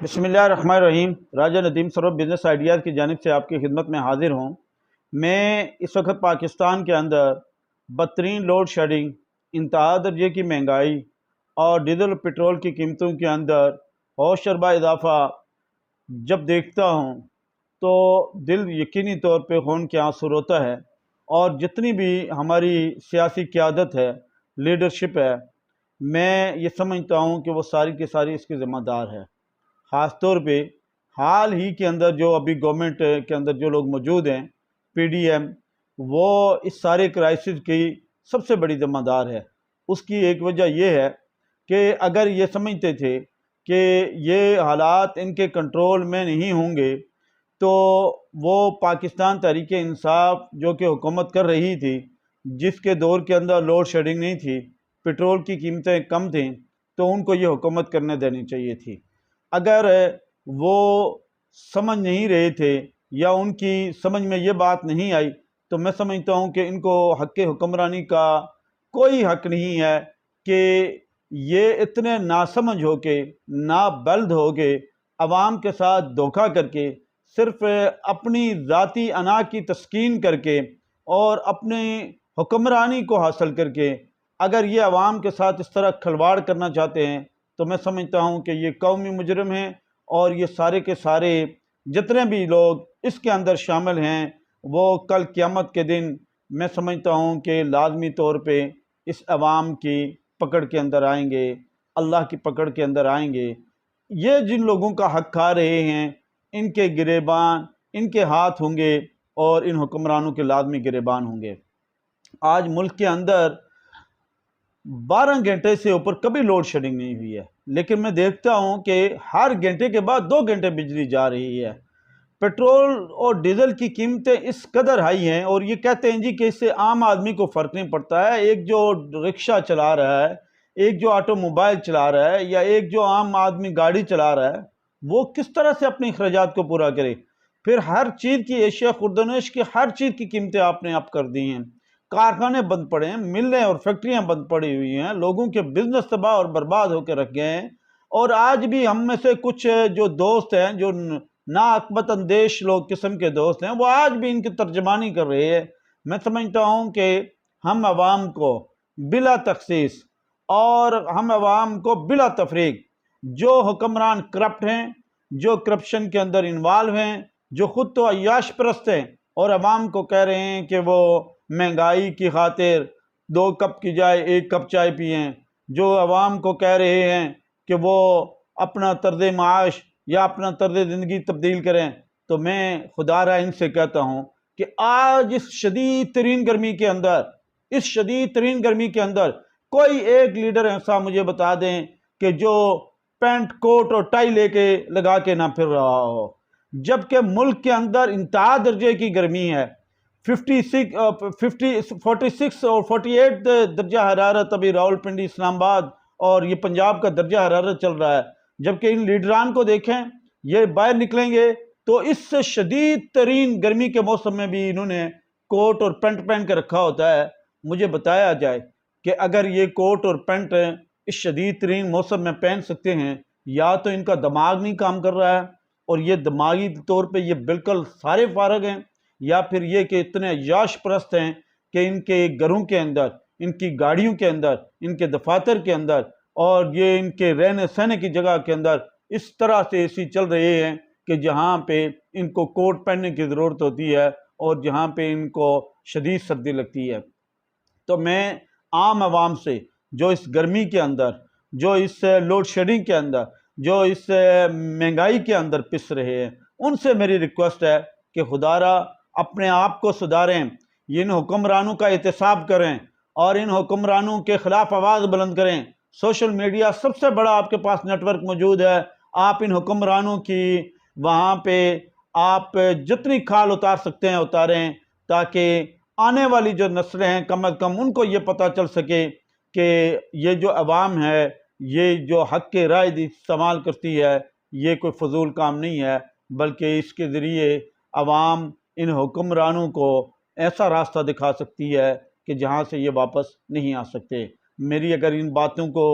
بسم اللہ الرحمن الرحیم۔ راجہ ندیم سرور بزنس آئیڈیاز کی جانب سے آپ کی خدمت میں حاضر ہوں۔ میں اس وقت پاکستان کے اندر بدترین لوڈ شیڈنگ، انتہا درجے کی مہنگائی اور ڈیزل پٹرول کی قیمتوں کے اندر ہوش شربہ اضافہ جب دیکھتا ہوں تو دل یقینی طور پہ خون کے آنسو روتا ہے، اور جتنی بھی ہماری سیاسی قیادت ہے، لیڈرشپ ہے، میں یہ سمجھتا ہوں کہ وہ ساری کی ساری اس کی ذمہ دار ہے۔ خاص طور پہ حال ہی کے اندر جو ابھی گورنمنٹ کے اندر جو لوگ موجود ہیں، پی ڈی ایم، وہ اس سارے کرائسس کی سب سے بڑی ذمہ دار ہے۔ اس کی ایک وجہ یہ ہے کہ اگر یہ سمجھتے تھے کہ یہ حالات ان کے کنٹرول میں نہیں ہوں گے تو وہ پاکستان تحریک انصاف جو کہ حکومت کر رہی تھی، جس کے دور کے اندر لوڈ شیڈنگ نہیں تھی، پٹرول کی قیمتیں کم تھیں، تو ان کو یہ حکومت کرنے دینی چاہیے تھی۔ اگر وہ سمجھ نہیں رہے تھے یا ان کی سمجھ میں یہ بات نہیں آئی تو میں سمجھتا ہوں کہ ان کو حق حکمرانی کا کوئی حق نہیں ہے کہ یہ اتنے ناسمجھ ہو کے، نابلد ہو کے، عوام کے ساتھ دھوکہ کر کے، صرف اپنی ذاتی انا کی تسکین کر کے اور اپنی حکمرانی کو حاصل کر کے اگر یہ عوام کے ساتھ اس طرح کھلواڑ کرنا چاہتے ہیں تو میں سمجھتا ہوں کہ یہ قومی مجرم ہیں، اور یہ سارے کے سارے جتنے بھی لوگ اس کے اندر شامل ہیں وہ کل قیامت کے دن میں سمجھتا ہوں کہ لازمی طور پہ اس عوام کی پکڑ کے اندر آئیں گے، اللہ کی پکڑ کے اندر آئیں گے۔ یہ جن لوگوں کا حق کھا رہے ہیں، ان کے گریبان، ان کے ہاتھ ہوں گے، اور ان حکمرانوں کے لازمی گریبان ہوں گے۔ آج ملک کے اندر 12 گھنٹے سے اوپر کبھی لوڈ شیڈنگ نہیں ہوئی ہے، لیکن میں دیکھتا ہوں کہ ہر گھنٹے کے بعد 2 گھنٹے بجلی جا رہی ہے۔ پیٹرول اور ڈیزل کی قیمتیں اس قدر ہائی ہیں، اور یہ کہتے ہیں جی کہ اس سے عام آدمی کو فرق نہیں پڑتا ہے۔ ایک جو رکشہ چلا رہا ہے، ایک جو آٹو موبائل چلا رہا ہے، یا ایک جو عام آدمی گاڑی چلا رہا ہے، وہ کس طرح سے اپنے اخراجات کو پورا کرے؟ پھر ہر چیز کی، اشیاء خوردونوش کی ہر چیز کی قیمتیں آپ نے اپ کر دی ہیں۔ کارخانے بند پڑے ہیں، ملیں اور فیکٹریاں بند پڑی ہوئی ہیں، لوگوں کے بزنس تباہ اور برباد ہو کے رکھ گئے ہیں۔ اور آج بھی ہم میں سے کچھ جو دوست ہیں، جو ناعاقبت اندیش لوگ قسم کے دوست ہیں، وہ آج بھی ان کی ترجمانی کر رہے ہیں۔ میں سمجھتا ہوں کہ ہم عوام کو بلا تخصیص اور ہم عوام کو بلا تفریق، جو حکمران کرپٹ ہیں، جو کرپشن کے اندر انوالو ہیں، جو خود تو عیاش پرست ہیں اور عوام کو کہہ رہے ہیں کہ وہ مہنگائی کی خاطر 2 کپ کی جائے 1 کپ چائے پئیں، جو عوام کو کہہ رہے ہیں کہ وہ اپنا طرز معاش یا اپنا طرز زندگی تبدیل کریں، تو میں خدا را ان سے کہتا ہوں کہ آج اس شدید ترین گرمی کے اندر، اس شدید ترین گرمی کے اندر کوئی ایک لیڈر ایسا مجھے بتا دیں کہ جو پینٹ کوٹ اور ٹائی لے کے لگا کے نہ پھر رہا ہو، جبکہ ملک کے اندر انتہا درجے کی گرمی ہے۔ 46 اور 48 درجہ حرارت ابھی راولپنڈی، اسلام آباد اور یہ پنجاب کا درجہ حرارت چل رہا ہے، جبکہ ان لیڈران کو دیکھیں، یہ باہر نکلیں گے تو اس سے شدید ترین گرمی کے موسم میں بھی انہوں نے کوٹ اور پینٹ پہن کے رکھا ہوتا ہے۔ مجھے بتایا جائے کہ اگر یہ کوٹ اور پینٹ اس شدید ترین موسم میں پہن سکتے ہیں، یا تو ان کا دماغ نہیں کام کر رہا ہے اور یہ دماغی طور پہ یہ بالکل سارے فارغ ہیں، یا پھر یہ کہ اتنے عیاش پرست ہیں کہ ان کے گھروں کے اندر، ان کی گاڑیوں کے اندر، ان کے دفاتر کے اندر اور یہ ان کے رہنے سہنے کی جگہ کے اندر اس طرح سے اے سی چل رہے ہیں کہ جہاں پہ ان کو کوٹ پہننے کی ضرورت ہوتی ہے اور جہاں پہ ان کو شدید سردی لگتی ہے۔ تو میں عام عوام سے جو اس گرمی کے اندر، جو اس لوڈ شیڈنگ کے اندر، جو اس مہنگائی کے اندر پس رہے ہیں، ان سے میری ریکویسٹ ہے کہ خدا را اپنے آپ کو سدھاریں، ان حکمرانوں کا احتساب کریں اور ان حکمرانوں کے خلاف آواز بلند کریں۔ سوشل میڈیا سب سے بڑا آپ کے پاس نیٹ ورک موجود ہے، آپ ان حکمرانوں کی وہاں پہ آپ جتنی کھال اتار سکتے ہیں اتاریں، تاکہ آنے والی جو نسلیں ہیں کم از کم ان کو یہ پتہ چل سکے کہ یہ جو عوام ہے، یہ جو حق کے رائے استعمال کرتی ہے، یہ کوئی فضول کام نہیں ہے، بلکہ اس کے ذریعے عوام ان حکمرانوں کو ایسا راستہ دکھا سکتی ہے کہ جہاں سے یہ واپس نہیں آ سکتے۔ میری اگر ان باتوں کو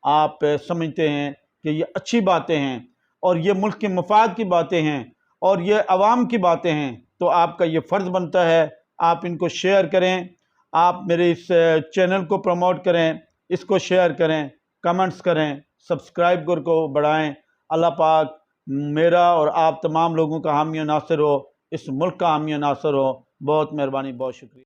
آپ سمجھتے ہیں کہ یہ اچھی باتیں ہیں اور یہ ملک کے مفاد کی باتیں ہیں اور یہ عوام کی باتیں ہیں، تو آپ کا یہ فرض بنتا ہے آپ ان کو شیئر کریں، آپ میرے اس چینل کو پروموٹ کریں، اس کو شیئر کریں، کمنٹس کریں، سبسکرائب کو بڑھائیں۔ اللہ پاک میرا اور آپ تمام لوگوں کا حامی و ناصر ہو، اس ملک کا حامی و ناصر ہو۔ بہت مہربانی، بہت شکریہ۔